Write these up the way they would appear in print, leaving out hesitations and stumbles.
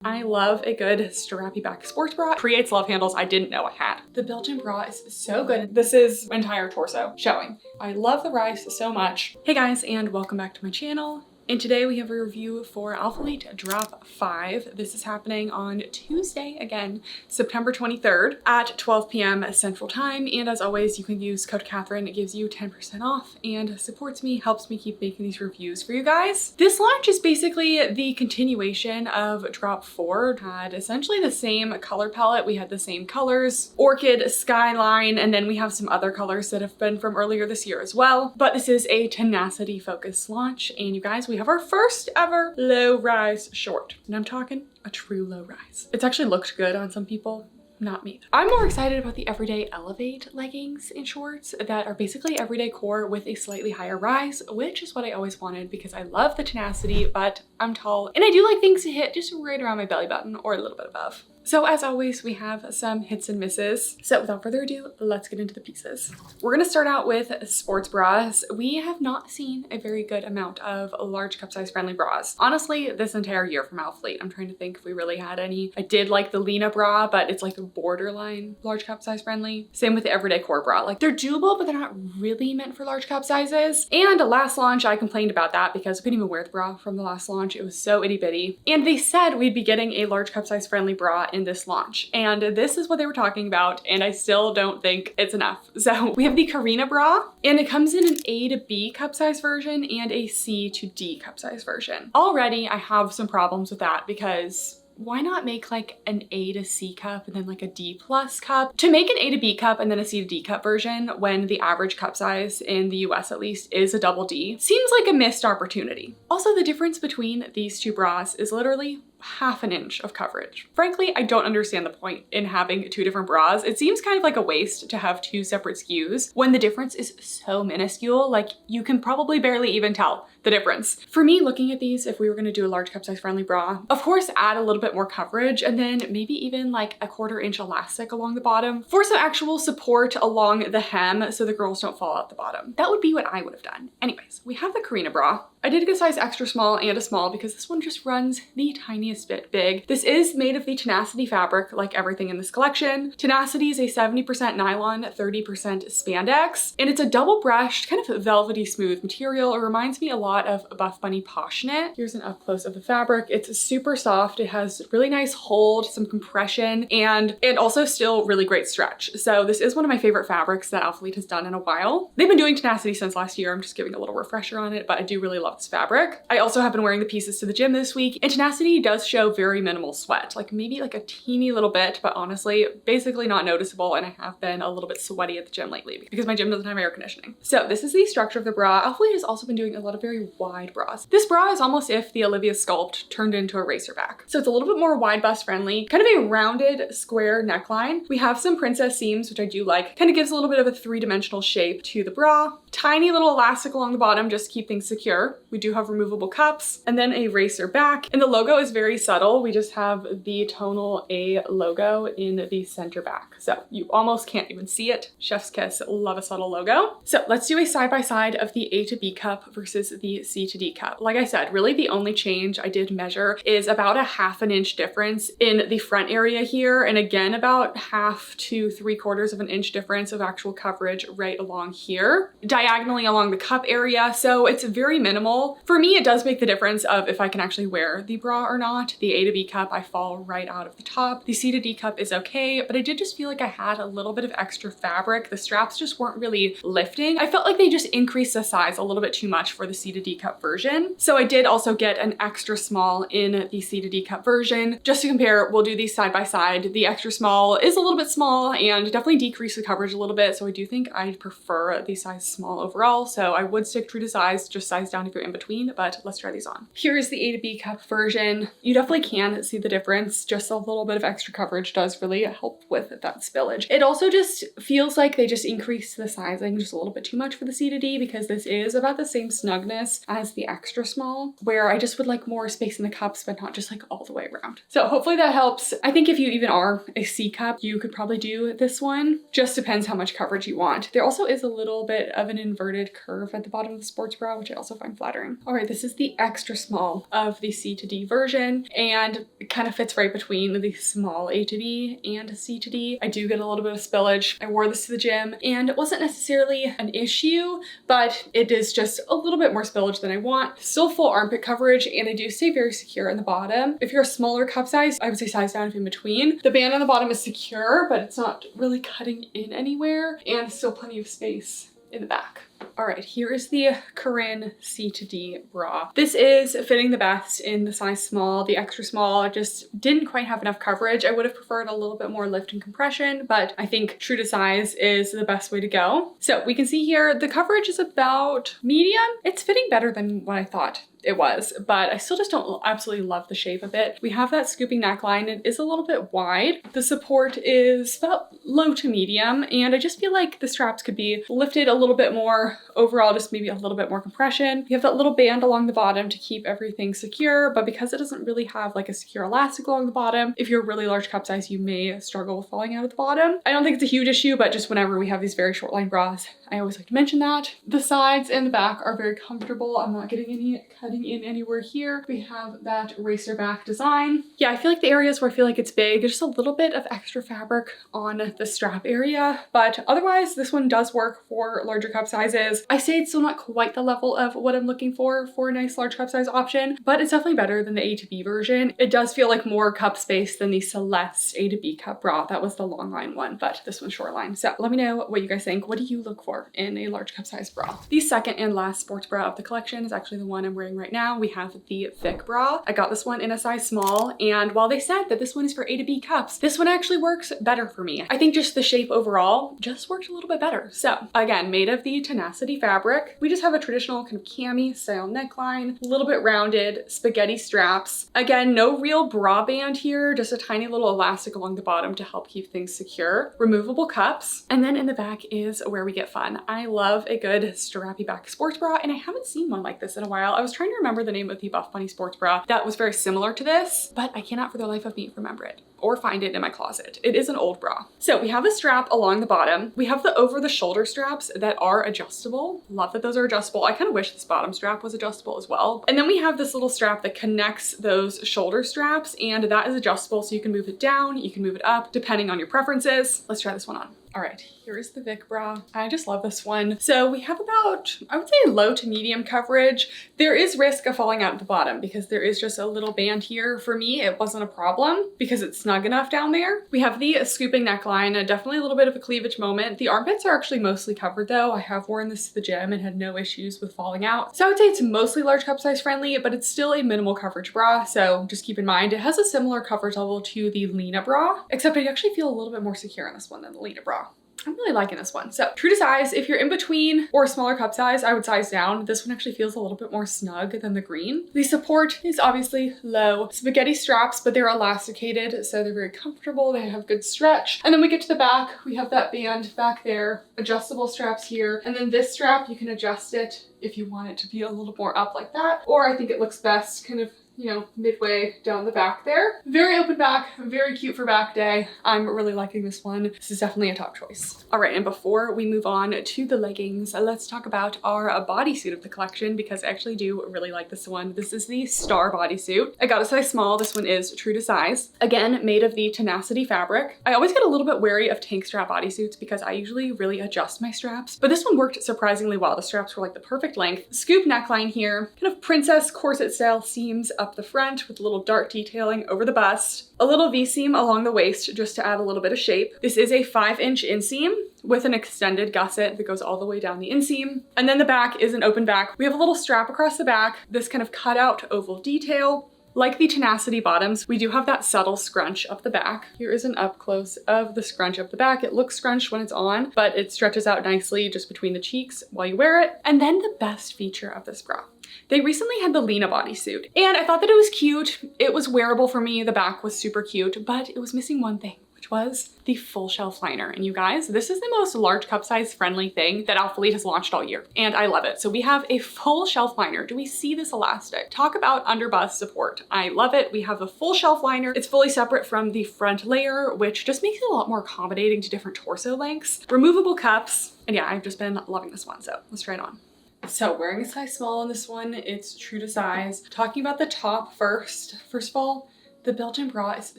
I love a good strappy back sports bra. Creates love handles I didn't know I had. The built-in bra is so good. This is entire torso showing. I love the rise so much. Hey guys, and welcome back to my channel. And today we have a review for Alphalete Drop 5. This is happening on Tuesday, again, September 23rd at 12 p.m. Central Time. And as always, you can use code Kathryn. It gives you 10% off and supports me, helps me keep making these reviews for you guys. This launch is basically the continuation of Drop 4. It had essentially the same color palette. We had the same colors, Orchid, Skyline, and then we have some other colors that have been from earlier this year as well. But this is a tenacity focused launch. And you guys, we have our first ever low rise short. And I'm talking a true low rise. It's actually looked good on some people. Not me. I'm more excited about the Everyday Elevate leggings and shorts that are basically everyday core with a slightly higher rise, which is what I always wanted because I love the tenacity, but I'm tall and I do like things to hit just right around my belly button or a little bit above. So as always, we have some hits and misses. So without further ado, let's get into the pieces. We're gonna start out with sports bras. We have not seen a very good amount of large cup size friendly bras. Honestly, this entire year from Alphalete, I'm trying to think if we really had any. I did like the Lena bra, but it's like a borderline large cup size friendly. Same with the Everyday Core bra. Like they're doable, but they're not really meant for large cup sizes. And last launch, I complained about that because I couldn't even wear the bra from the last launch. It was so itty bitty. And they said we'd be getting a large cup size friendly bra in this launch. And this is what they were talking about. And I still don't think it's enough. So we have the Corinna Bra and it comes in an A to B cup size version and a C to D cup size version. Already I have some problems with that because why not make like an A to C cup and then like a D plus cup? To make an A to B cup and then a C to D cup version when the average cup size in the US at least is a double D seems like a missed opportunity. Also, the difference between these two bras is literally half an inch of coverage. Frankly, I don't understand the point in having two different bras. It seems kind of like a waste to have two separate SKUs when the difference is so minuscule, like you can probably barely even tell the difference. For me, looking at these, if we were gonna do a large cup size friendly bra, of course, add a little bit more coverage and then maybe even like a 1/4 inch elastic along the bottom for some actual support along the hem so the girls don't fall out the bottom. That would be what I would have done. Anyways, we have the Corinna bra. I did get a size extra small and a small because this one just runs the tiniest bit big. This is made of the tenacity fabric like everything in this collection. Tenacity is a 70% nylon, 30% spandex, and it's a double brushed, kind of velvety smooth material. It reminds me a lot of Buff Bunny Posh Knit. Here's an up close of the fabric. It's super soft. It has really nice hold, some compression, and also still really great stretch. So this is one of my favorite fabrics that Alphalete has done in a while. They've been doing tenacity since last year. I'm just giving a little refresher on it, but I do really love this fabric. I also have been wearing the pieces to the gym this week, and tenacity does show very minimal sweat, like maybe like a teeny little bit, but honestly, basically not noticeable. And I have been a little bit sweaty at the gym lately because my gym doesn't have air conditioning. So this is the structure of the bra. Alphalete has also been doing a lot of very wide bras. This bra is almost if the Olivia Sculpt turned into a racer back. So it's a little bit more wide bust friendly, kind of a rounded square neckline. We have some princess seams, which I do like. Kind of gives a little bit of a three-dimensional shape to the bra. Tiny little elastic along the bottom just to keep things secure. We do have removable cups and then a racer back. And the logo is very subtle. We just have the tonal A logo in the center back. So you almost can't even see it. Chef's kiss, love a subtle logo. So let's do a side-by-side of the A to B cup versus the C to D cup. Like I said, really the only change I did measure is about a 1/2 inch difference in the front area here. And again, about 1/2 to 3/4 of an inch difference of actual coverage right along here, diagonally along the cup area. So it's very minimal. For me, it does make the difference of if I can actually wear the bra or not. The A to B cup, I fall right out of the top. The C to D cup is okay, but I did just feel like I had a little bit of extra fabric. The straps just weren't really lifting. I felt like they just increased the size a little bit too much for the C to D cup version. So I did also get an extra small in the C to D cup version. Just to compare, we'll do these side by side. The extra small is a little bit small and definitely decreased the coverage a little bit. So I do think I prefer the size small overall. So I would stick true to size, just size down if you're in between, but let's try these on. Here is the A to B cup version. You definitely can see the difference. Just a little bit of extra coverage does really help with that spillage. It also just feels like they just increased the sizing just a little bit too much for the C to D because this is about the same snugness as the extra small, where I just would like more space in the cups, but not just like all the way around. So hopefully that helps. I think if you even are a C cup, you could probably do this one. Just depends how much coverage you want. There also is a little bit of an inverted curve at the bottom of the sports bra, which I also find flattering. All right, this is the extra small of the C to D version, and it kind of fits right between the small A to B and C to D. I do get a little bit of spillage. I wore this to the gym and it wasn't necessarily an issue, but it is just a little bit more spillage than I want. Still full armpit coverage, and I do stay very secure in the bottom. If you're a smaller cup size, I would say size down if in between. The band on the bottom is secure, but it's not really cutting in anywhere, and still plenty of space in the back. All right, here is the Corinna C to D bra. This is fitting the best in the size small. The extra small just didn't quite have enough coverage. I would have preferred a little bit more lift and compression, but I think true to size is the best way to go. So we can see here, the coverage is about medium. It's fitting better than what I thought it was, but I still just don't absolutely love the shape of it. We have that scooping neckline. It is a little bit wide. The support is about low to medium, and I just feel like the straps could be lifted a little bit more. Overall, just maybe a little bit more compression. You have that little band along the bottom to keep everything secure, but because it doesn't really have like a secure elastic along the bottom, if you're a really large cup size, you may struggle with falling out at the bottom. I don't think it's a huge issue, but just whenever we have these very short line bras, I always like to mention that. The sides and the back are very comfortable. I'm not getting any cutting in anywhere here. We have that racer back design. Yeah, I feel like the areas where I feel like it's big, there's just a little bit of extra fabric on the strap area, but otherwise this one does work for larger cup sizes. I say it's still not quite the level of what I'm looking for a nice large cup size option, but it's definitely better than the A to B version. It does feel like more cup space than the Celeste A to B cup bra. That was the long line one, but this one's short line. So let me know what you guys think. What do you look for in a large cup size bra? The second and last sports bra of the collection is actually the one I'm wearing right now. We have the Vic Bra. I got this one in a size small, and while they said that this one is for A to B cups, this one actually works better for me. I think just the shape overall just worked a little bit better. So again, made of the tenacity fabric. We just have a traditional kind of cami style neckline, a little bit rounded, spaghetti straps. Again, no real bra band here, just a tiny little elastic along the bottom to help keep things secure. Removable cups. And then in the back is where we get fun. I love a good strappy back sports bra, and I haven't seen one like this in a while. I was trying to remember the name of the Buff Bunny sports bra that was very similar to this, but I cannot for the life of me remember it or find it in my closet. It is an old bra. So we have a strap along the bottom. We have the over the shoulder straps that are adjustable. Love that those are adjustable. I kind of wish this bottom strap was adjustable as well. And then we have this little strap that connects those shoulder straps, and that is adjustable, so you can move it down, you can move it up, depending on your preferences. Let's try this one on. All right, here is the Vic Bra. I just love this one. So we have about, I would say, low to medium coverage. There is risk of falling out at the bottom because there is just a little band here. For me, it wasn't a problem because it's snug enough down there. We have the scooping neckline, definitely a little bit of a cleavage moment. The armpits are actually mostly covered though. I have worn this to the gym and had no issues with falling out. So I would say it's mostly large cup size friendly, but it's still a minimal coverage bra. So just keep in mind, it has a similar coverage level to the Lena bra, except I actually feel a little bit more secure in this one than the Lena bra. I'm really liking this one. So true to size, if you're in between or a smaller cup size, I would size down. This one actually feels a little bit more snug than the green. The support is obviously low. Spaghetti straps, but they're elasticated, so they're very comfortable. They have good stretch. And then we get to the back, we have that band back there, adjustable straps here. And then this strap, you can adjust it if you want it to be a little more up like that. Or I think it looks best kind of, you know, midway down the back there. Very open back, very cute for back day. I'm really liking this one. This is definitely a top choice. All right, and before we move on to the leggings, let's talk about our bodysuit of the collection because I actually do really like this one. This is the Starr Bodysuit. I got a size small. This one is true to size. Again, made of the tenacity fabric. I always get a little bit wary of tank strap bodysuits because I usually really adjust my straps, but this one worked surprisingly well. The straps were like the perfect length. Scoop neckline here, kind of princess corset style seams up the front with a little dart detailing over the bust, a little V-seam along the waist just to add a little bit of shape. This is a 5-inch inseam with an extended gusset that goes all the way down the inseam. And then the back is an open back. We have a little strap across the back, this kind of cut out oval detail. Like the tenacity bottoms, we do have that subtle scrunch up the back. Here is an up close of the scrunch up the back. It looks scrunched when it's on, but it stretches out nicely just between the cheeks while you wear it. And then the best feature of this bra. They recently had the Lena bodysuit, and I thought that it was cute. It was wearable for me. The back was super cute, but it was missing one thing, which was the full shelf liner. And you guys, this is the most large cup size friendly thing that Alphalete has launched all year, and I love it. So we have a full shelf liner. Do we see this elastic? Talk about under bust support. I love it. We have a full shelf liner. It's fully separate from the front layer, which just makes it a lot more accommodating to different torso lengths. Removable cups. And yeah, I've just been loving this one. So let's try it on. So wearing a size small on this one, it's true to size. Talking about the top first of all, the built-in bra is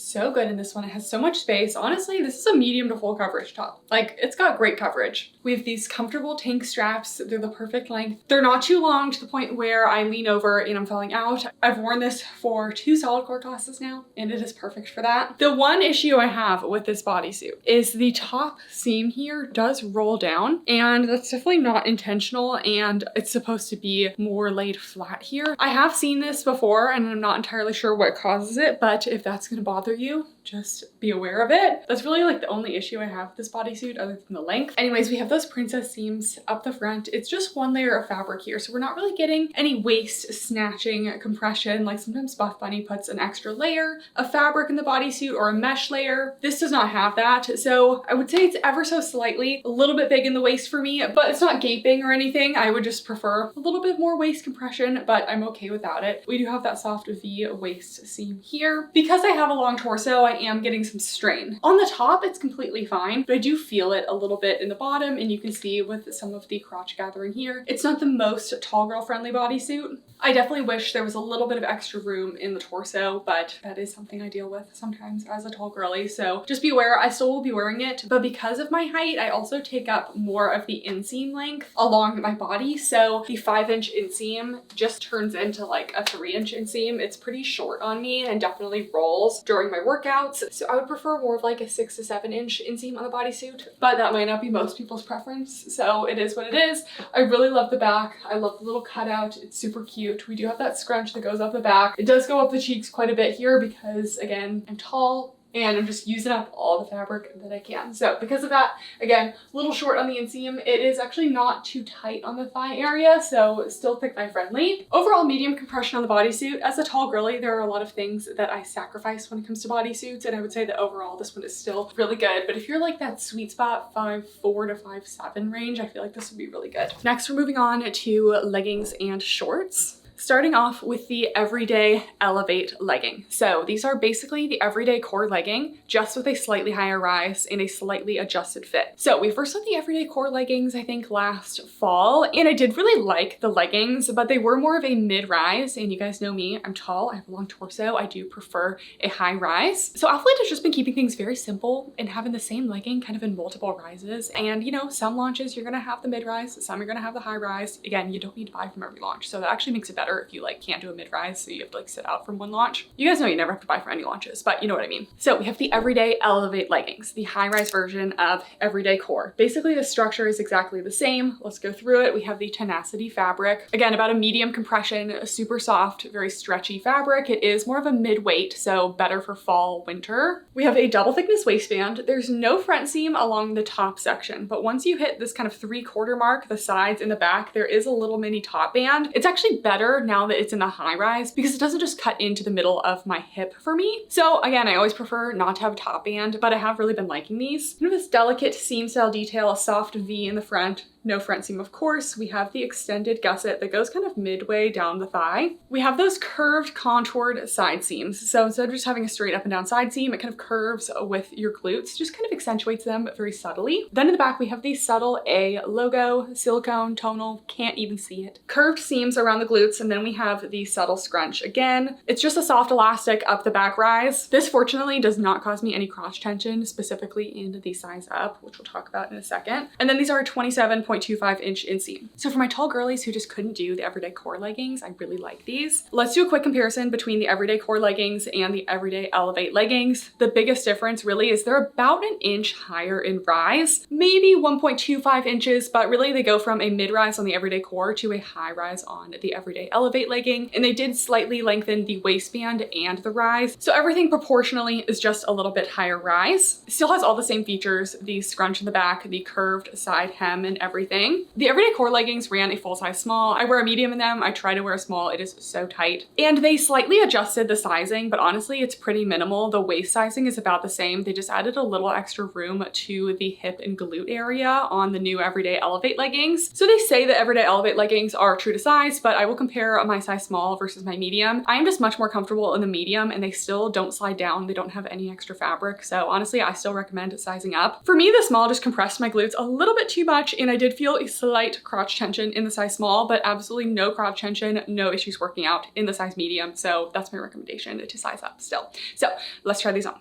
so good in this one. It has so much space. Honestly, this is a medium to full coverage top. Like, it's got great coverage. We have these comfortable tank straps. They're the perfect length. They're not too long to the point where I lean over and I'm falling out. I've worn this for 2 solid core classes now, and it is perfect for that. The one issue I have with this bodysuit is the top seam here does roll down, and that's definitely not intentional, and it's supposed to be more laid flat here. I have seen this before, and I'm not entirely sure what causes it, but if that's gonna bother you, just be aware of it. That's really like the only issue I have with this bodysuit other than the length. Anyways, we have those princess seams up the front. It's just one layer of fabric here, so we're not really getting any waist snatching compression. Like sometimes Buff Bunny puts an extra layer of fabric in the bodysuit or a mesh layer. This does not have that. So I would say it's ever so slightly a little bit big in the waist for me, but it's not gaping or anything. I would just prefer a little bit more waist compression, but I'm okay without it. We do have that soft V waist seam here. Because I have a long torso, I am getting some strain. On the top, it's completely fine, but I do feel it a little bit in the bottom, and you can see with some of the crotch gathering here. It's not the most tall girl friendly bodysuit. I definitely wish there was a little bit of extra room in the torso, but that is something I deal with sometimes as a tall girly. So just be aware, I still will be wearing it, but because of my height, I also take up more of the inseam length along my body. So the 5-inch inseam just turns into like a 3-inch inseam. It's pretty short on me and definitely rolls during my workouts. So I would prefer more of like a 6 to 7-inch inseam on the bodysuit, but that might not be most people's preference. So it is what it is. I really love the back. I love the little cutout. It's super cute. We do have that scrunch that goes up the back. It does go up the cheeks quite a bit here because again, I'm tall and I'm just using up all the fabric that I can. So because of that, again, a little short on the inseam. It is actually not too tight on the thigh area, so still thick thigh friendly. Overall, medium compression on the bodysuit. As a tall girly, there are a lot of things that I sacrifice when it comes to bodysuits, and I would say that overall this one is still really good. But if you're like that sweet spot 5'4" to 5'7" range, I feel like this would be really good. Next, we're moving on to leggings and shorts. Starting off with the Everyday Elevate legging. So these are basically the everyday core legging, just with a slightly higher rise and a slightly adjusted fit. So we first had the everyday core leggings, I think last fall, and I did really like the leggings, but they were more of a mid-rise, and you guys know me, I'm tall, I have a long torso, I do prefer a high rise. So Alphalete has just been keeping things very simple and having the same legging kind of in multiple rises. And you know, some launches you're gonna have the mid-rise, some you're gonna have the high rise. Again, you don't need to buy from every launch, so that actually makes it better if you like can't do a mid-rise, so you have to like sit out from one launch. You guys know you never have to buy for any launches, but you know what I mean. So we have the Everyday Elevate leggings, the high-rise version of Everyday Core. Basically the structure is exactly the same. Let's go through it. We have the tenacity fabric. Again, about a medium compression, super soft, very stretchy fabric. It is more of a mid-weight, so better for fall, winter. We have a double thickness waistband. There's no front seam along the top section, but once you hit this kind of 3/4 mark, the sides and the back, there is a little mini top band. It's actually better now that it's in the high rise because it doesn't just cut into the middle of my hip for me. So again, I always prefer not to have a top band, but I have really been liking these. You know, this delicate seam style detail, a soft V in the front, no front seam, of course. We have the extended gusset that goes kind of midway down the thigh. We have those curved, contoured side seams. So instead of just having a straight up and down side seam, it kind of curves with your glutes, just kind of accentuates them very subtly. Then in the back, we have the subtle A logo, silicone, tonal, can't even see it. Curved seams around the glutes, and then we have the subtle scrunch. Again, it's just a soft elastic up the back rise. This fortunately does not cause me any crotch tension, specifically in the size up, which we'll talk about in a second. And then these are 27.25-inch inseam. So for my tall girlies who just couldn't do the Everyday Core leggings, I really like these. Let's do a quick comparison between the Everyday Core leggings and the Everyday Elevate leggings. The biggest difference really is they're about an inch higher in rise, maybe 1.25 inches, but really they go from a mid-rise on the Everyday Core to a high rise on the Everyday Elevate legging, and they did slightly lengthen the waistband and the rise. So everything proportionally is just a little bit higher rise. Still has all the same features, the scrunch in the back, the curved side hem, and everything everything. The Everyday Core leggings ran a full size small. I wear a medium in them. I try to wear a small. It is so tight. And they slightly adjusted the sizing, but honestly, it's pretty minimal. The waist sizing is about the same. They just added a little extra room to the hip and glute area on the new Everyday Elevate leggings. So they say that Everyday Elevate leggings are true to size, but I will compare my size small versus my medium. I am just much more comfortable in the medium, and they still don't slide down. They don't have any extra fabric. So honestly, I still recommend sizing up. For me, the small just compressed my glutes a little bit too much, and I did feel a slight crotch tension in the size small, but absolutely no crotch tension, no issues working out in the size medium. So that's my recommendation, to size up still. So let's try these on.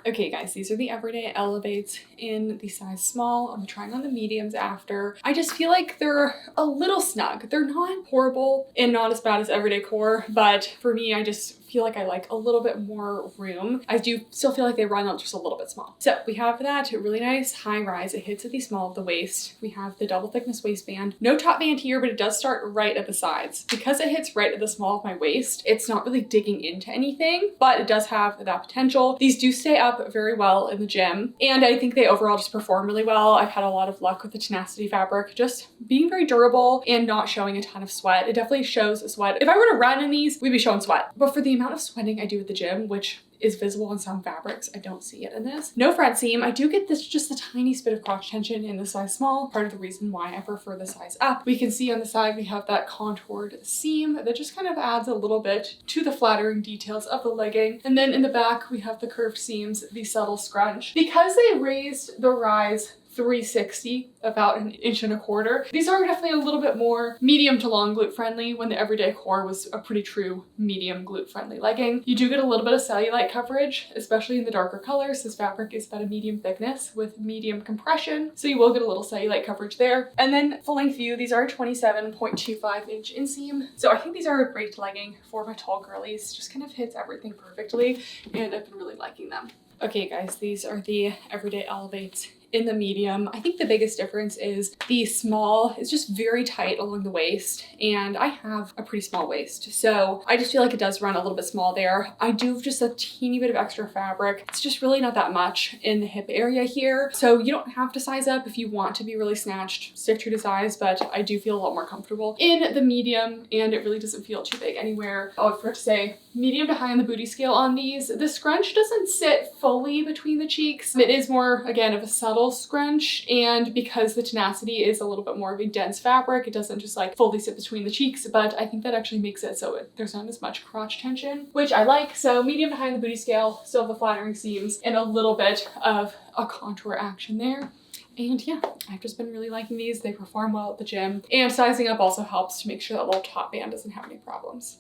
Okay guys, these are the Everyday Elevates in the size small. I'm trying on the mediums after. I just feel like they're a little snug. They're not horrible and not as bad as Everyday Core, but for me, I just feel like I like a little bit more room. I do still feel like they run out just a little bit small. So we have that really nice high rise. It hits at the small of the waist. We have the double thickness waistband. No top band here, but it does start right at the sides. Because it hits right at the small of my waist, it's not really digging into anything, but it does have that potential. These do stay up very well in the gym, and I think they overall just perform really well. I've had a lot of luck with the tenacity fabric, just being very durable and not showing a ton of sweat. It definitely shows sweat. If I were to run in these, we'd be showing sweat. But for the amount of sweating I do at the gym, which is visible in some fabrics, I don't see it in this. No front seam. I do get this just the tiniest bit of crotch tension in the size small. Part of the reason why I prefer the size up. We can see on the side we have that contoured seam that just kind of adds a little bit to the flattering details of the legging. And then in the back we have the curved seams, the subtle scrunch. Because they raised the rise 360, about 1.25 inches. These are definitely a little bit more medium to long glute friendly when the Everyday Core was a pretty true medium glute friendly legging. You do get a little bit of cellulite coverage, especially in the darker colors. This fabric is about a medium thickness with medium compression, so you will get a little cellulite coverage there. And then full length view, these are 27.25 inch inseam. So I think these are a great legging for my tall girlies. Just kind of hits everything perfectly, and I've been really liking them. Okay guys, these are the Everyday Elevates in the medium. I think the biggest difference is the small is just very tight along the waist, and I have a pretty small waist, so I just feel like it does run a little bit small there. I do have just a teeny bit of extra fabric. It's just really not that much in the hip area here, so you don't have to size up if you want to be really snatched. Stick true to size, but I do feel a lot more comfortable in the medium, and it really doesn't feel too big anywhere. I forgot to say, medium to high on the booty scale on these. The scrunch doesn't sit fully between the cheeks. It is more, again, of a subtle scrunch, and because the tenacity is a little bit more of a dense fabric, it doesn't just like fully sit between the cheeks, but I think that actually makes it so there's not as much crotch tension, which I like. So medium to high on the booty scale, still have the flattering seams and a little bit of a contour action there. And yeah, I've just been really liking these. They perform well at the gym, and sizing up also helps to make sure that little top band doesn't have any problems.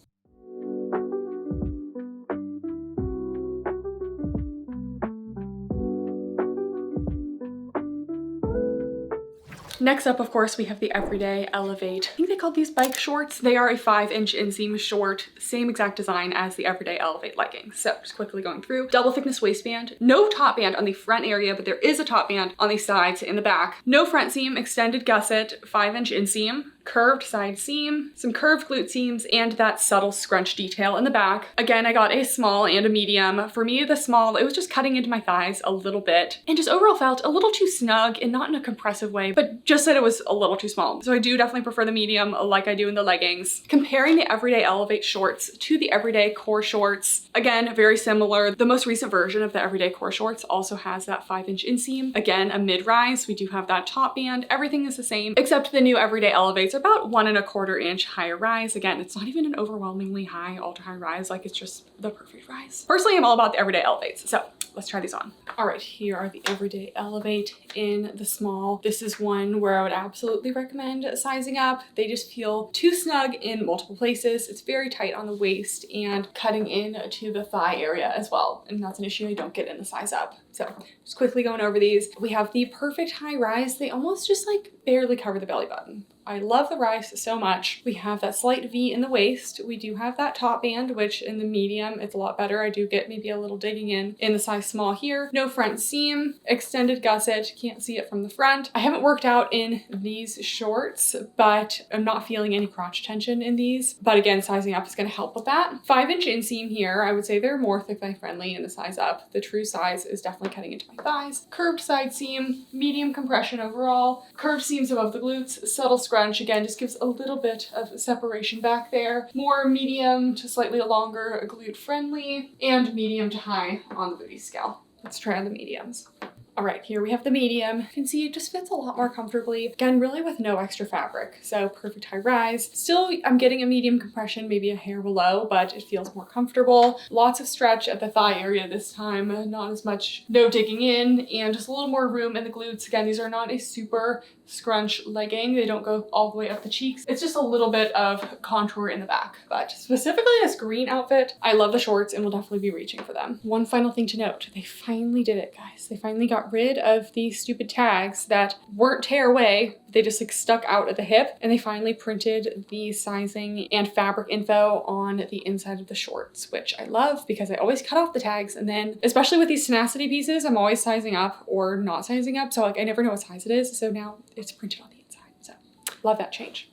Next up, of course, we have the Everyday Elevate. I think they called these bike shorts. They are a 5-inch inseam short, same exact design as the Everyday Elevate leggings. So just quickly going through. Double thickness waistband, no top band on the front area, but there is a top band on the sides and the back. No front seam, extended gusset, 5-inch inseam. Curved side seam, some curved glute seams, and that subtle scrunch detail in the back. Again, I got a small and a medium. For me, the small, it was just cutting into my thighs a little bit, and just overall felt a little too snug, and not in a compressive way, but just that it was a little too small. So I do definitely prefer the medium like I do in the leggings. Comparing the Everyday Elevate shorts to the Everyday Core shorts, again, very similar. The most recent version of the Everyday Core shorts also has that 5-inch inseam. Again, a mid-rise. We do have that top band. Everything is the same, except the new Everyday Elevates are about 1.25 inch higher rise. Again, it's not even an overwhelmingly high, ultra high rise, like it's just the perfect rise. Personally, I'm all about the Everyday Elevates, so let's try these on. All right, here are the Everyday Elevate in the small. This is one where I would absolutely recommend sizing up. They just feel too snug in multiple places. It's very tight on the waist and cutting in to the thigh area as well, and that's an issue I don't get in the size up. So just quickly going over these. We have the perfect high rise. They almost just like barely cover the belly button. I love the rise so much. We have that slight V in the waist. We do have that top band, which in the medium, it's a lot better. I do get maybe a little digging in the size small here. No front seam, extended gusset. Can't see it from the front. I haven't worked out in these shorts, but I'm not feeling any crotch tension in these. But again, sizing up is going to help with that. 5-inch inseam here. I would say they're more thick thigh friendly in the size up. The true size is definitely cutting into my thighs. Curved side seam, medium compression overall. Curved seams above the glutes, subtle scrunch. Again, just gives a little bit of separation back there. More medium to slightly longer glute friendly, and medium to high on the booty scale. Let's try on the mediums. All right, here we have the medium. You can see it just fits a lot more comfortably. Again, really with no extra fabric. So perfect high rise. Still, I'm getting a medium compression, maybe a hair below, but it feels more comfortable. Lots of stretch at the thigh area this time. Not as much no digging in, and just a little more room in the glutes. Again, these are not a super scrunch legging. They don't go all the way up the cheeks. It's just a little bit of contour in the back. But specifically this green outfit, I love the shorts and will definitely be reaching for them. One final thing to note, they finally did it, guys. They finally got rid of these stupid tags that weren't tear away. They just like stuck out at the hip, and they finally printed the sizing and fabric info on the inside of the shorts, which I love because I always cut off the tags, and then especially with these tenacity pieces, I'm always sizing up or not sizing up. So like I never know what size it is. So now it's printed on the inside. So love that change.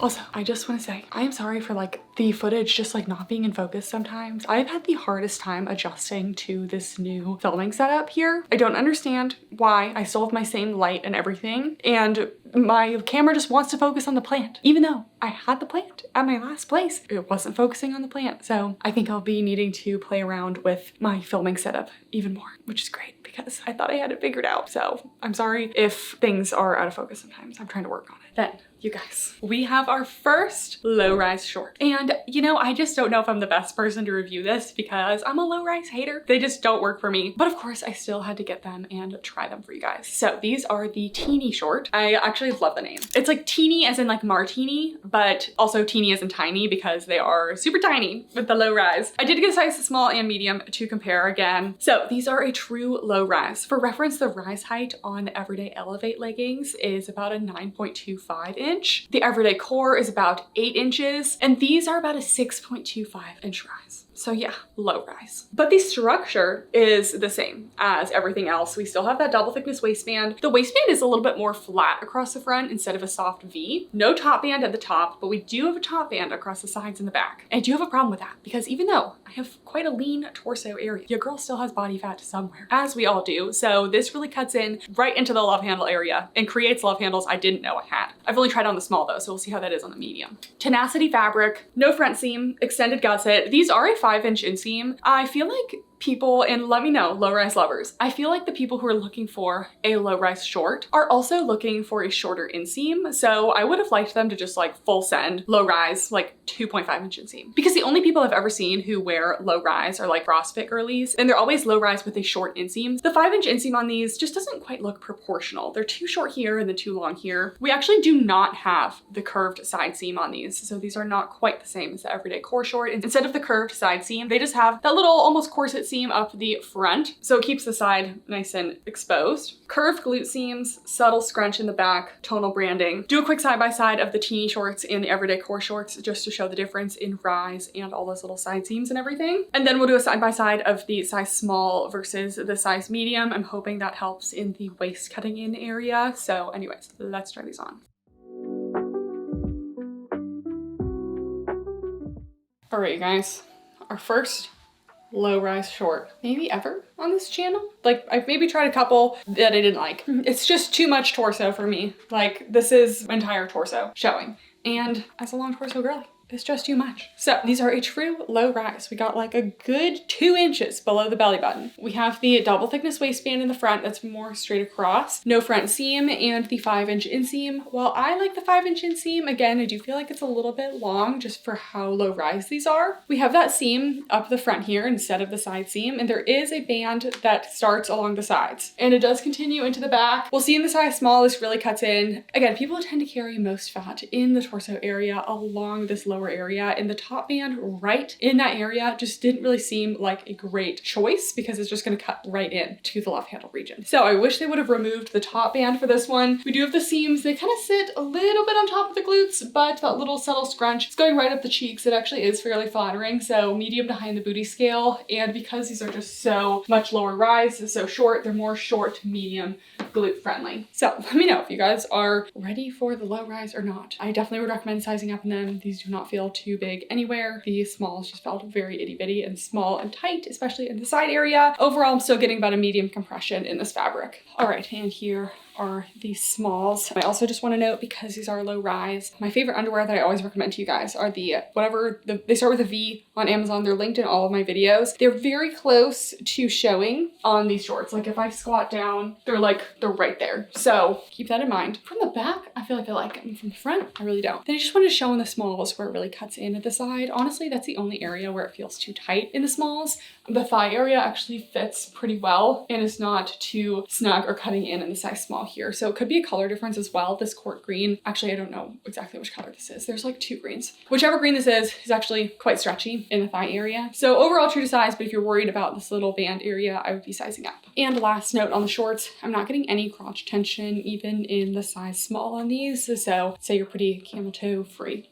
Also, I just want to say, I am sorry for like the footage just like not being in focus sometimes. I've had the hardest time adjusting to this new filming setup here. I don't understand why. I still have my same light and everything, and my camera just wants to focus on the plant. Even though I had the plant at my last place, it wasn't focusing on the plant. So I think I'll be needing to play around with my filming setup even more, which is great because I thought I had it figured out. So I'm sorry if things are out of focus sometimes. I'm trying to work on it. Then, you guys, we have our first low-rise short. And you know, I just don't know if I'm the best person to review this because I'm a low-rise hater. They just don't work for me. But of course, I still had to get them and try them for you guys. So these are the Tini short. I actually love the name. It's like Tini as in like martini, but also teeny as in tiny because they are super tiny with the low rise. I did get a size small and medium to compare again. So these are a true low rise. For reference, the rise height on Everyday Elevate leggings is about a 9.25 inch. The Everyday Core is about 8 inches, and these are about a 6.25 inch rise. So yeah, low rise. But the structure is the same as everything else. We still have that double thickness waistband. The waistband is a little bit more flat across the front instead of a soft V. No top band at the top, but we do have a top band across the sides and the back. And I do have a problem with that because even though I have quite a lean torso area, your girl still has body fat somewhere, as we all do. So this really cuts in right into the love handle area and creates love handles I didn't know I had. I've only tried on the small though, so we'll see how that is on the medium. Tenacity fabric, no front seam, extended gusset. These are a 5-inch inseam. I feel like people, and let me know, low-rise lovers, I feel like the people who are looking for a low-rise short are also looking for a shorter inseam. So I would have liked them to just like full send low-rise, like 2.5-inch inseam. Because the only people I've ever seen who wear low-rise are like CrossFit girlies, and they're always low-rise with a short inseam. The 5-inch inseam on these just doesn't quite look proportional. They're too short here and then too long here. We actually do not have the curved side seam on these, so these are not quite the same as the Everyday Core short. Instead of the curved side seam, they just have that little almost corset seam up the front, so it keeps the side nice and exposed. Curved glute seams, subtle scrunch in the back, tonal branding. Do a quick side-by-side of the Tini shorts and the Everyday Core shorts just to show the difference in rise and all those little side seams and everything. And then we'll do a side-by-side of the size small versus the size medium. I'm hoping that helps in the waist cutting in area. So anyways, let's try these on. All right, you guys, our first low-rise short maybe ever on this channel. Like I've maybe tried a couple that I didn't like. It's just too much torso for me. Like this is entire torso showing, and as a long torso girl, it's just too much. So these are a true low rise. We got like a good 2 inches below the belly button. We have the double thickness waistband in the front that's more straight across, no front seam, and the 5-inch inseam. While I like the 5-inch inseam, again, I do feel like it's a little bit long just for how low rise these are. We have that seam up the front here instead of the side seam, and there is a band that starts along the sides, and it does continue into the back. We'll see in the size small, this really cuts in. Again, people tend to carry most fat in the torso area along this low lower area, and the top band right in that area just didn't really seem like a great choice because it's just going to cut right in to the love handle region. So I wish they would have removed the top band for this one. We do have the seams. They kind of sit a little bit on top of the glutes, but that little subtle scrunch is going right up the cheeks. It actually is fairly flattering. So medium to high in the booty scale. And because these are just so much lower rise, so short, they're more short to medium glute friendly. So let me know if you guys are ready for the low rise or not. I definitely would recommend sizing up in them. These do not feel too big anywhere. The smalls just felt very itty bitty and small and tight, especially in the side area. Overall, I'm still getting about a medium compression in this fabric. All right, and here are these smalls. I also just want to note, because these are low rise, my favorite underwear that I always recommend to you guys are they start with a V on Amazon. They're linked in all of my videos. They're very close to showing on these shorts. Like if I squat down, they're right there. So keep that in mind. From the back, I feel like I like them. From the front, I really don't. Then I just wanted to show in the smalls where it really cuts in at the side. Honestly, that's the only area where it feels too tight in the smalls. The thigh area actually fits pretty well and is not too snug or cutting in the size small here. So it could be a color difference as well. This court green, actually, I don't know exactly which color this is. There's like two greens. Whichever green this is actually quite stretchy in the thigh area. So overall true to size, but if you're worried about this little band area, I would be sizing up. And last note on the shorts, I'm not getting any crotch tension even in the size small on these. So say you're pretty camel toe free.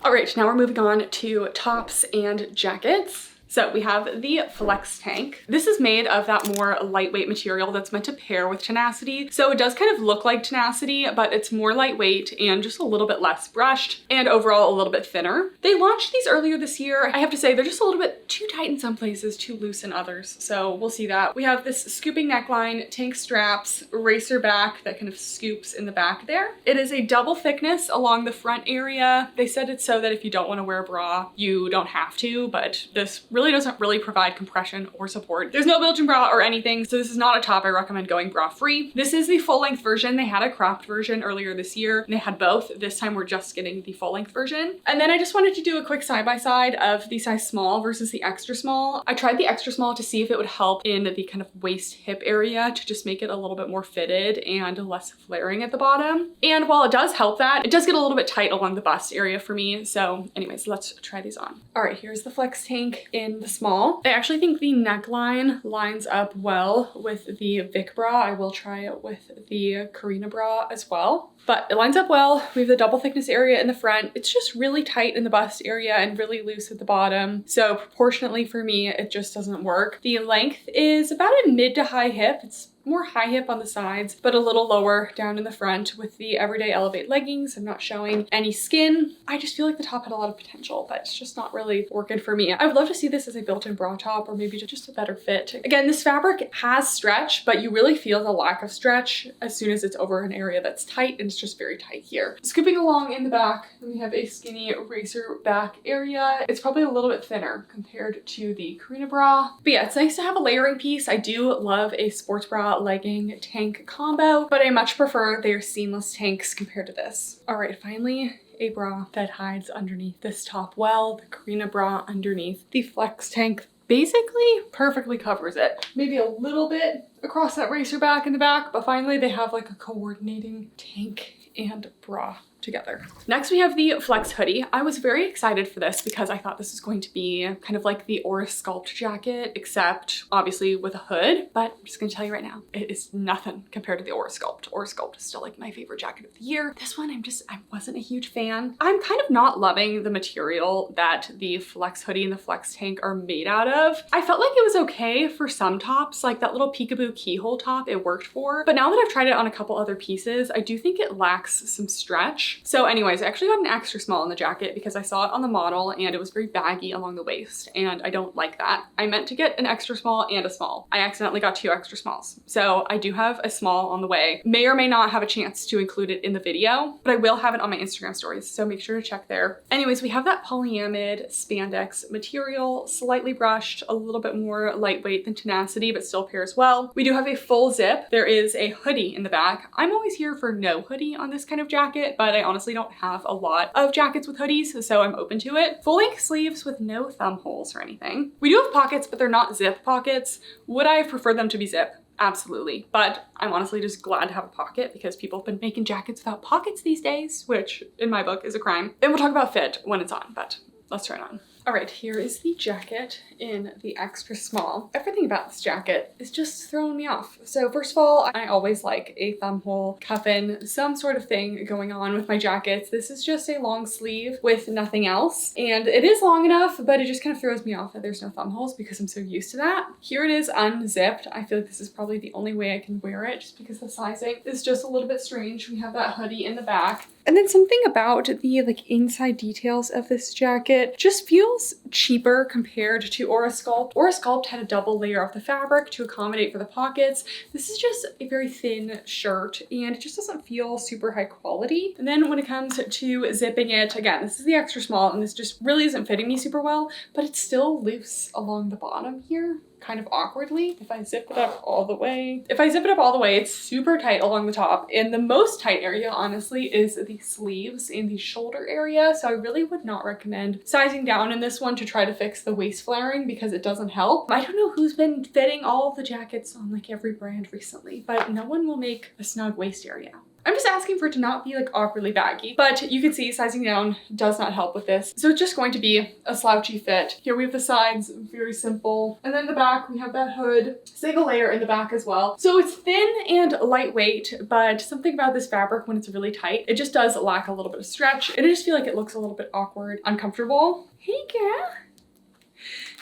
All right, now we're moving on to tops and jackets. So we have the Flex Tank. This is made of that more lightweight material that's meant to pair with Tenacity. So it does kind of look like Tenacity, but it's more lightweight and just a little bit less brushed and overall a little bit thinner. They launched these earlier this year. I have to say they're just a little bit too tight in some places, too loose in others. So we'll see that. We have this scooping neckline, tank straps, racer back that kind of scoops in the back there. It is a double thickness along the front area. They said it's so that if you don't want to wear a bra, you don't have to, but this really doesn't really provide compression or support. There's no built-in bra or anything, so this is not a top I recommend going bra free. This is the full-length version. They had a cropped version earlier this year, and they had both. This time we're just getting the full-length version. And then I just wanted to do a quick side-by-side of the size small versus the extra small. I tried the extra small to see if it would help in the kind of waist hip area to just make it a little bit more fitted and less flaring at the bottom. And while it does help that, it does get a little bit tight along the bust area for me. So anyways, let's try these on. All right, here's the Flex Tank in the small. I actually think the neckline lines up well with the Vic Bra. I will try it with the Corinna Bra as well. But it lines up well. We have the double thickness area in the front. It's just really tight in the bust area and really loose at the bottom. So proportionately for me, it just doesn't work. The length is about a mid to high hip. It's more high hip on the sides, but a little lower down in the front with the Everyday Elevate leggings. I'm not showing any skin. I just feel like the top had a lot of potential, but it's just not really working for me. I would love to see this as a built-in bra top or maybe just a better fit. Again, this fabric has stretch, but you really feel the lack of stretch as soon as it's over an area that's tight, and it's just very tight here. Scooping along in the back, we have a skinny racer back area. It's probably a little bit thinner compared to the Corinna Bra. But yeah, it's nice to have a layering piece. I do love a sports bra legging tank combo, but I much prefer their seamless tanks compared to this. All right, finally, a bra that hides underneath this top well, the Corinna Bra underneath the Flex Tank basically perfectly covers it. Maybe a little bit across that racer back in the back, but finally they have like a coordinating tank and bra together. Next we have the Flex Hoodie. I was very excited for this because I thought this was going to be kind of like the Aura Sculpt jacket, except obviously with a hood, but I'm just gonna tell you right now, it is nothing compared to the Aura Sculpt. Aura Sculpt is still like my favorite jacket of the year. This one, I wasn't a huge fan. I'm kind of not loving the material that the Flex Hoodie and the Flex Tank are made out of. I felt like it was okay for some tops, like that little peekaboo keyhole top it worked for, but now that I've tried it on a couple other pieces, I do think it lacks some stretch. So anyways, I actually got an extra small in the jacket because I saw it on the model and it was very baggy along the waist, and I don't like that. I meant to get an extra small and a small. I accidentally got two extra smalls. So I do have a small on the way. May or may not have a chance to include it in the video, but I will have it on my Instagram stories, so make sure to check there. Anyways, we have that polyamide spandex material, slightly brushed, a little bit more lightweight than Tenacity, but still pairs well. We do have a full zip. There is a hoodie in the back. I'm always here for no hoodie on this kind of jacket, but I I honestly don't have a lot of jackets with hoodies, so I'm open to it. Full length sleeves with no thumb holes or anything. We do have pockets, but they're not zip pockets. Would I have preferred them to be zip? Absolutely, but I'm honestly just glad to have a pocket because people have been making jackets without pockets these days, which in my book is a crime. And we'll talk about fit when it's on, but let's try it on. All right, here is the jacket in the extra small. Everything about this jacket is just throwing me off. So first of all, I always like a thumb hole, cuffin, some sort of thing going on with my jackets. This is just a long sleeve with nothing else. And it is long enough, but it just kind of throws me off that there's no thumb holes because I'm so used to that. Here it is unzipped. I feel like this is probably the only way I can wear it just because the sizing is just a little bit strange. We have that hoodie in the back. And then something about the like inside details of this jacket just feels cheaper compared to Aura Sculpt. Aura Sculpt had a double layer of the fabric to accommodate for the pockets. This is just a very thin shirt and it just doesn't feel super high quality. And then when it comes to zipping it, again, this is the extra small and this just really isn't fitting me super well, but it's still loose along the bottom here, kind of awkwardly. If I zip it up all the way, it's super tight along the top. And the most tight area, honestly, is the sleeves and the shoulder area. So I really would not recommend sizing down in this one to try to fix the waist flaring because it doesn't help. I don't know who's been fitting all of the jackets on like every brand recently, but no one will make a snug waist area. I'm just asking for it to not be like awkwardly baggy, but you can see sizing down does not help with this. So it's just going to be a slouchy fit. Here we have the sides, very simple. And then the back, we have that hood, single layer in the back as well. So it's thin and lightweight, but something about this fabric when it's really tight, it just does lack a little bit of stretch. And I just feel like it looks a little bit awkward, uncomfortable. Hey girl.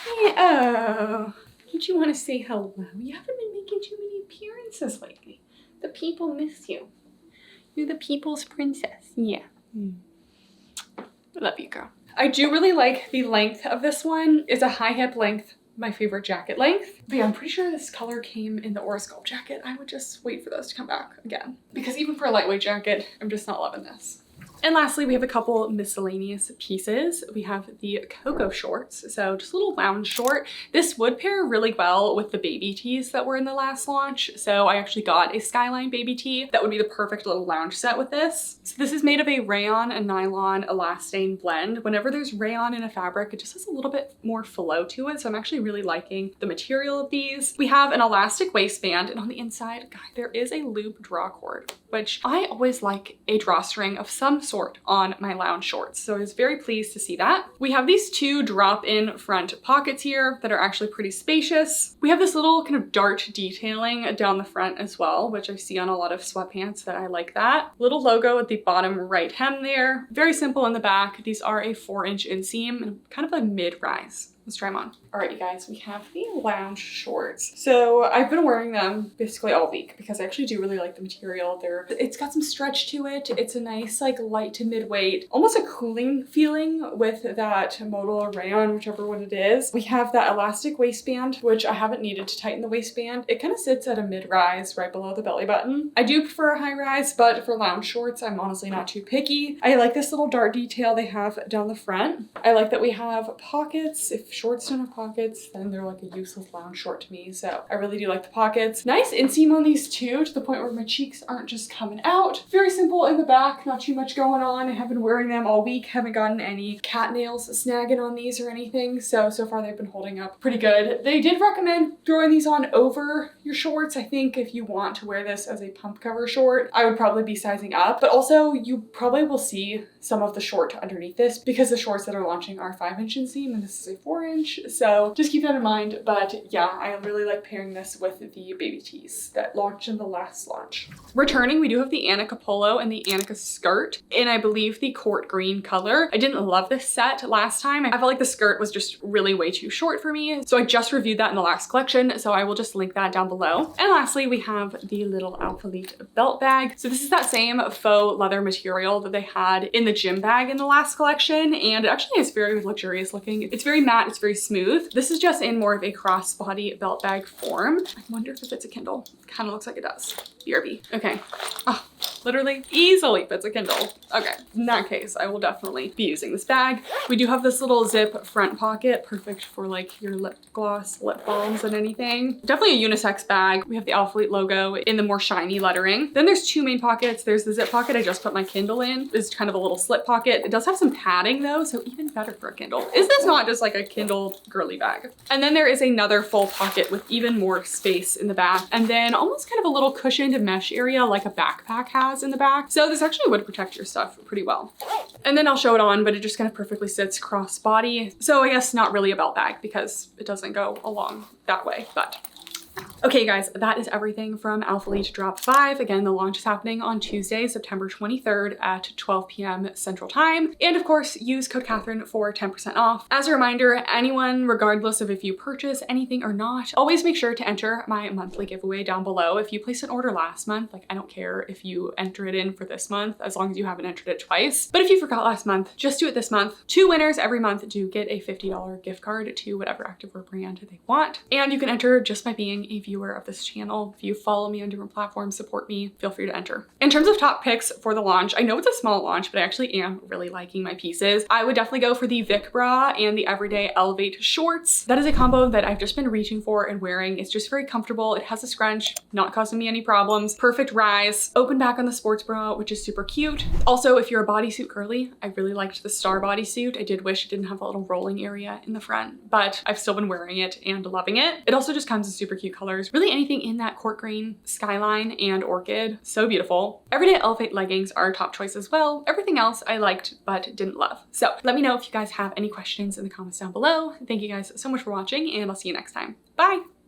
Hey, oh. Did you want to say hello? You haven't been making too many appearances lately. The people miss you. You're the people's princess. Yeah. I love you, girl. I do really like the length of this one. It's a high hip length, my favorite jacket length. But yeah, I'm pretty sure this color came in the Aura Sculpt jacket. I would just wait for those to come back again. Because even for a lightweight jacket, I'm just not loving this. And lastly, we have a couple miscellaneous pieces. We have the Coco shorts, so just a little lounge short. This would pair really well with the baby tees that were in the last launch. So I actually got a Skyline baby tee that would be the perfect little lounge set with this. So this is made of a rayon and nylon elastane blend. Whenever there's rayon in a fabric, it just has a little bit more flow to it. So I'm actually really liking the material of these. We have an elastic waistband, and on the inside, God, there is a loop draw cord, which I always like a drawstring of some sort on my lounge shorts. So I was very pleased to see that. We have these two drop-in front pockets here that are actually pretty spacious. We have this little kind of dart detailing down the front as well, which I see on a lot of sweatpants that I like that. Little logo at the bottom right hem there. Very simple in the back. These are a 4-inch inseam and kind of a mid-rise. Let's try them on. All right, you guys, we have the lounge shorts. So I've been wearing them basically all week because I actually do really like the material. It's got some stretch to it. It's a nice like light to mid-weight, almost a cooling feeling with that modal or rayon, whichever one it is. We have that elastic waistband, which I haven't needed to tighten the waistband. It kind of sits at a mid-rise right below the belly button. I do prefer a high rise, but for lounge shorts, I'm honestly not too picky. I like this little dart detail they have down the front. I like that we have pockets. If shorts don't have pockets, then they're like a useless lounge short to me. So I really do like the pockets. Nice inseam on these too, to the point where my cheeks aren't just coming out. Very simple in the back, not too much going on. I have been wearing them all week. Haven't gotten any cat nails snagging on these or anything. So far they've been holding up pretty good. They did recommend throwing these on over your shorts. I think if you want to wear this as a pump cover short, I would probably be sizing up, but also you probably will see some of the short underneath this because the shorts that are launching are 5-inch inseam and this is a 4-inch. So just keep that in mind. But yeah, I really like pairing this with the baby tees that launched in the last launch. Returning, we do have the Annika polo and the Annika skirt in, I believe, the court green color. I didn't love this set last time. I felt like the skirt was just really way too short for me. So I just reviewed that in the last collection. So I will just link that down below. And lastly, we have the little Alphalete belt bag. So this is that same faux leather material that they had in the gym bag in the last collection. And it actually is very luxurious looking. It's very matte, it's very smooth. This is just in more of a crossbody belt bag form. I wonder if it's a Kindle. Kind of looks like it does. BRB. Okay. Oh, Literally easily fits a Kindle. Okay, in that case, I will definitely be using this bag. We do have this little zip front pocket, perfect for like your lip gloss, lip balms, and anything. Definitely a unisex bag. We have the Alphalete logo in the more shiny lettering. Then there's two main pockets. There's the zip pocket I just put my Kindle in. It's kind of a little slip pocket. It does have some padding though, so even better for a Kindle. Is this not just like a Kindle girly bag? And then there is another full pocket with even more space in the back, and then almost kind of a little cushioned mesh area like a backpack has in the back. So this actually would protect your stuff pretty well. And then I'll show it on, but it just kind of perfectly sits crossbody. So I guess not really a belt bag because it doesn't go along that way, but okay guys, that is everything from Alphalete Drop 5. Again, the launch is happening on Tuesday, September 23rd at 12 p.m. Central Time. And of course, use code Kathryn for 10% off. As a reminder, anyone, regardless of if you purchase anything or not, always make sure to enter my monthly giveaway down below. If you placed an order last month, like I don't care if you enter it in for this month, as long as you haven't entered it twice. But if you forgot last month, just do it this month. 2 winners every month do get a $50 gift card to whatever activewear brand they want. And you can enter just by being a viewer of this channel. If you follow me on different platforms, support me, feel free to enter. In terms of top picks for the launch, I know it's a small launch, but I actually am really liking my pieces. I would definitely go for the Vic Bra and the Everyday Elevate shorts. That is a combo that I've just been reaching for and wearing. It's just very comfortable. It has a scrunch, not causing me any problems. Perfect rise. Open back on the sports bra, which is super cute. Also, if you're a bodysuit girly, I really liked the Starr Bodysuit. I did wish it didn't have a little rolling area in the front, but I've still been wearing it and loving it. It also just comes in super cute colors. Really anything in that court green, skyline, and orchid. So beautiful. Everyday Elevate leggings are a top choice as well. Everything else I liked but didn't love. So let me know if you guys have any questions in the comments down below. Thank you guys so much for watching, and I'll see you next time. Bye!